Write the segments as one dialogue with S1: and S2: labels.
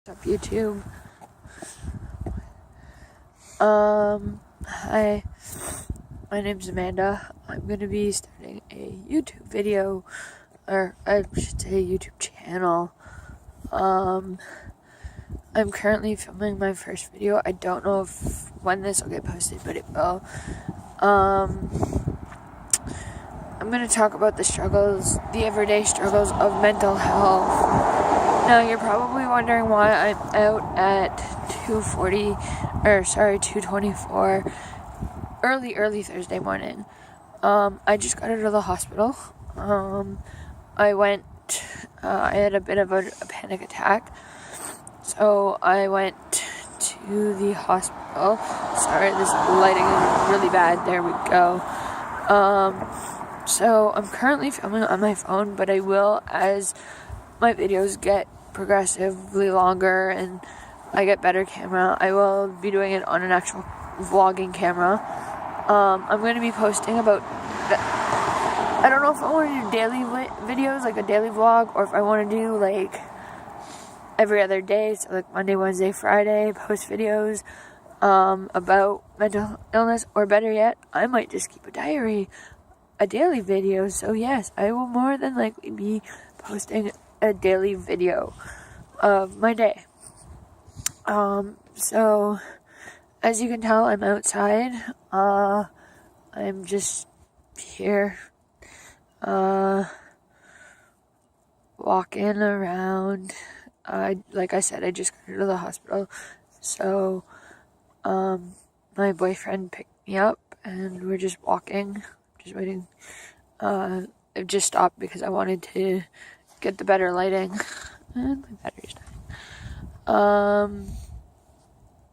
S1: What's up, YouTube? Hi, my name's Amanda. I'm gonna be starting a YouTube video, or I should say a YouTube channel. I'm currently filming my first video. I don't know when this will get posted, but it will. I'm gonna talk about the everyday struggles of mental health. Now, you're probably wondering why I'm out at 2:24, early Thursday morning. I just got out of the hospital. I had a bit of a panic attack. So I went to the hospital. Sorry, this lighting is really bad. There we go. So I'm currently filming on my phone, but I will, as my videos get progressively longer and I get better camera, I will be doing it on an actual vlogging camera. I'm going to be posting about, I don't know if I want to do daily videos, like a daily vlog, or if I want to do like every other day, so like Monday, Wednesday, Friday, post videos about mental illness, or better yet, I might just keep a diary, a daily video. So yes, I will more than likely be posting a daily video of my day. So as you can tell, I'm outside. I'm just here walking around. Like I said, I just got out of the hospital, so my boyfriend picked me up and we're just walking, just waiting. I just stopped because I wanted to get the better lighting, and my battery's dying.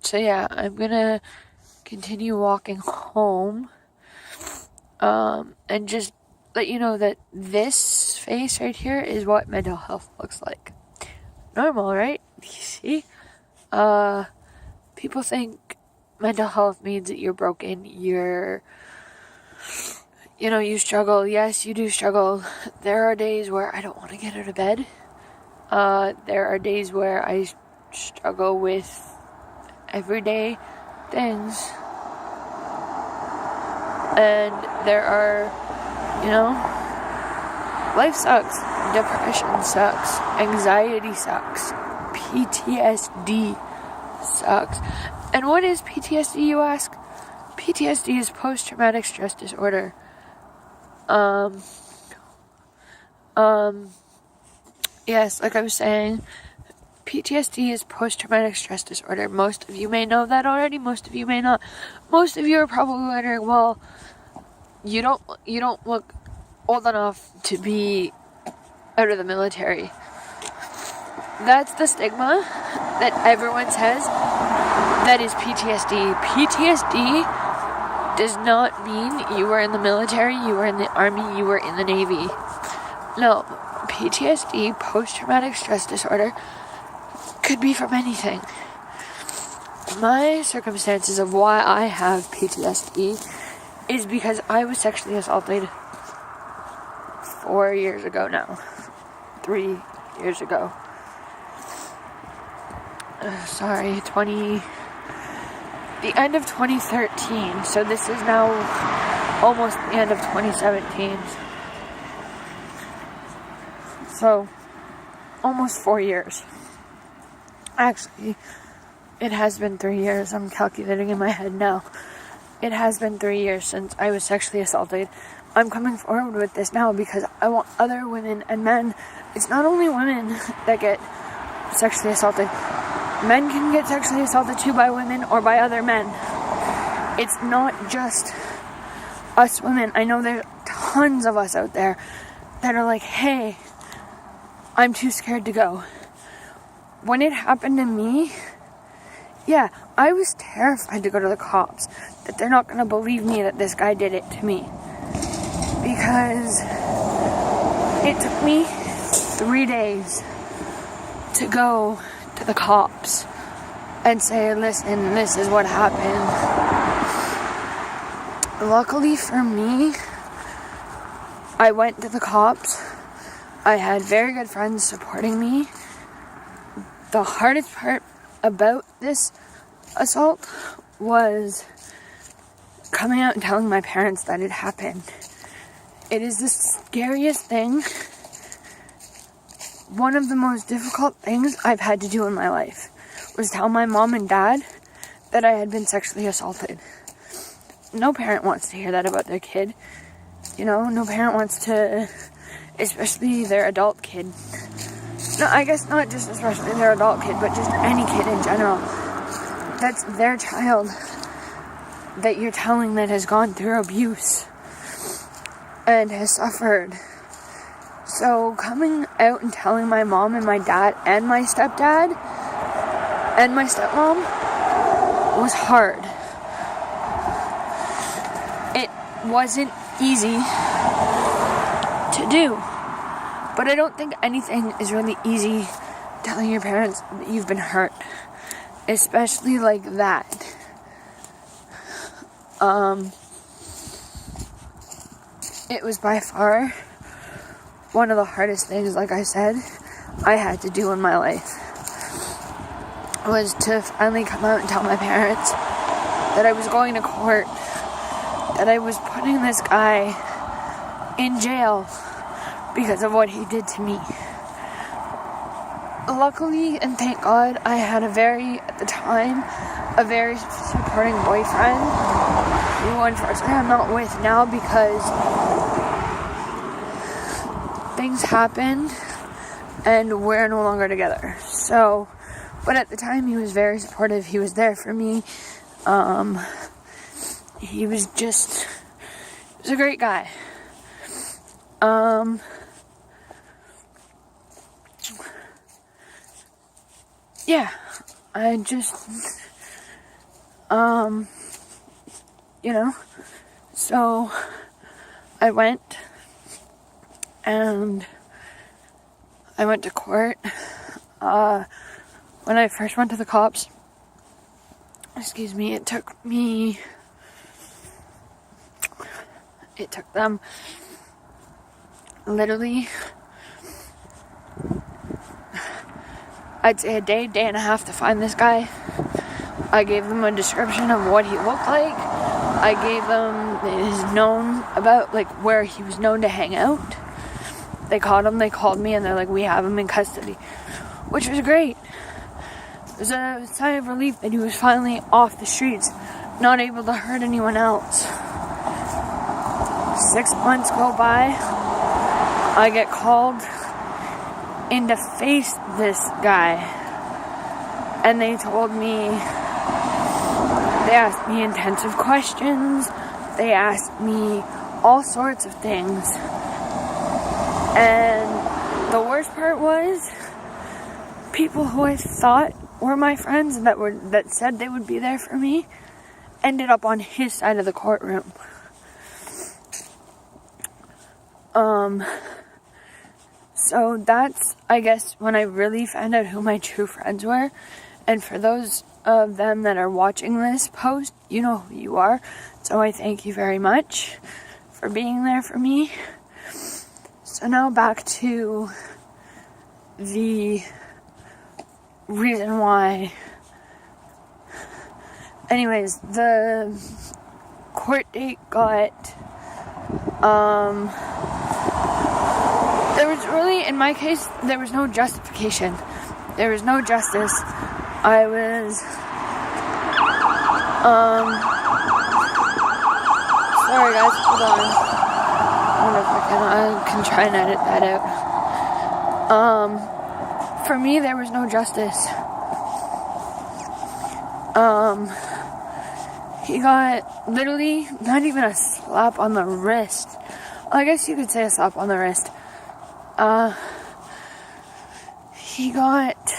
S1: So yeah, I'm gonna continue walking home, and just let you know that this face right here is what mental health looks like. Normal, right? You see? People think mental health means that you're broken, you struggle. Yes, you do struggle. There are days where I don't want to get out of bed. There are days where I struggle with everyday things. And there are, life sucks. Depression sucks. Anxiety sucks. PTSD sucks. And what is PTSD, you ask? PTSD is post-traumatic stress disorder. Yes, like I was saying, PTSD is post-traumatic stress disorder. Most of you may know that already, most of you may not. Most of you are probably wondering, well, you don't look old enough to be out of the military. That's the stigma that everyone says. That is PTSD. PTSD does not mean you were in the military, you were in the army, you were in the Navy. No, PTSD, post-traumatic stress disorder, could be from anything. My circumstances of why I have PTSD is because I was sexually assaulted 4 years ago now. 3 years ago. The end of 2013, so this is now almost the end of 2017. So, almost 4 years. Actually, it has been 3 years. I'm calculating in my head now. It has been 3 years since I was sexually assaulted. I'm coming forward with this now because I want other women and men. It's not only women that get sexually assaulted. Men can get sexually assaulted too by women or by other men. It's not just us women. I know there's tons of us out there that are like, hey, I'm too scared to go. When it happened to me, yeah, I was terrified to go to the cops, that they're not going to believe me that this guy did it to me. Because it took me 3 days to go to the cops and say, listen, this is what happened. Luckily for me, I went to the cops. I had very good friends supporting me. the hardest part about this assault was coming out and telling my parents that it happened. It is the scariest thing, one of the most difficult things I've had to do in my life, was tell my mom and dad that I had been sexually assaulted. No parent wants to hear that about their kid. You know, no parent wants to, especially their adult kid. No, I guess not just especially their adult kid, but just any kid in general. That's their child that you're telling that has gone through abuse and has suffered. So coming out and telling my mom and my dad and my stepdad and my stepmom was hard. It wasn't easy to do. But I don't think anything is really easy telling your parents that you've been hurt. Especially like that. It was by far one of the hardest things, like I said, I had to do in my life. Was to finally come out and tell my parents that I was going to court, that I was putting this guy in jail because of what he did to me. Luckily, and thank God, I had at the time, a very supporting boyfriend, who unfortunately I'm not with now because things happened and we're no longer together. So, but at the time he was very supportive. He was there for me. He was a great guy. Yeah, I just, so I went to court. When I first went to the cops, it took them literally, I'd say a day and a half to find this guy. I gave them a description of what he looked like. I gave them where he was known to hang out. They caught him, they called me, and they're like, we have him in custody. Which was great. It was a sign of relief that he was finally off the streets, not able to hurt anyone else. 6 months go by. I get called in to face this guy. And they asked me intensive questions. They asked me all sorts of things. And the worst part was, people who I thought were my friends that said they would be there for me ended up on his side of the courtroom. So that's, I guess, when I really found out who my true friends were. And for those of them that are watching this post, you know who you are. So I thank you very much for being there for me. So now back to the reason why. Anyways, the court date got, there was really, in my case, there was no justification. There was no justice. I was, sorry guys, hold on. I wonder if I can try and edit that out. For me, there was no justice. He got literally not even a slap on the wrist. I guess you could say a slap on the wrist. He got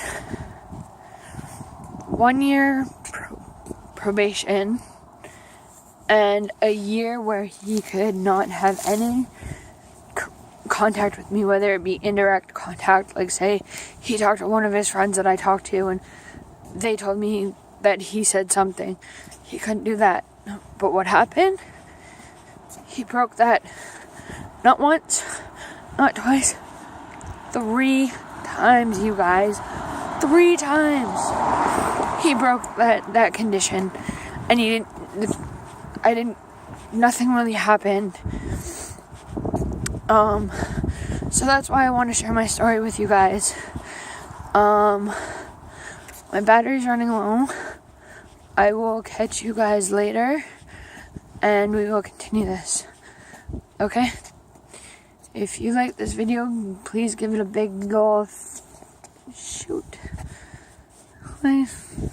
S1: 1 year probation and a year where he could not have any contact with me, whether it be indirect contact, like say he talked to one of his friends that I talked to and they told me that he said something. He couldn't do that. But what happened? He broke that not once, not twice, 3 times, you guys. 3 times he broke that condition, and nothing really happened. So that's why I want to share my story with you guys. My battery's running low. I will catch you guys later, and we will continue this. Okay? If you like this video, please give it a big shoot. Please.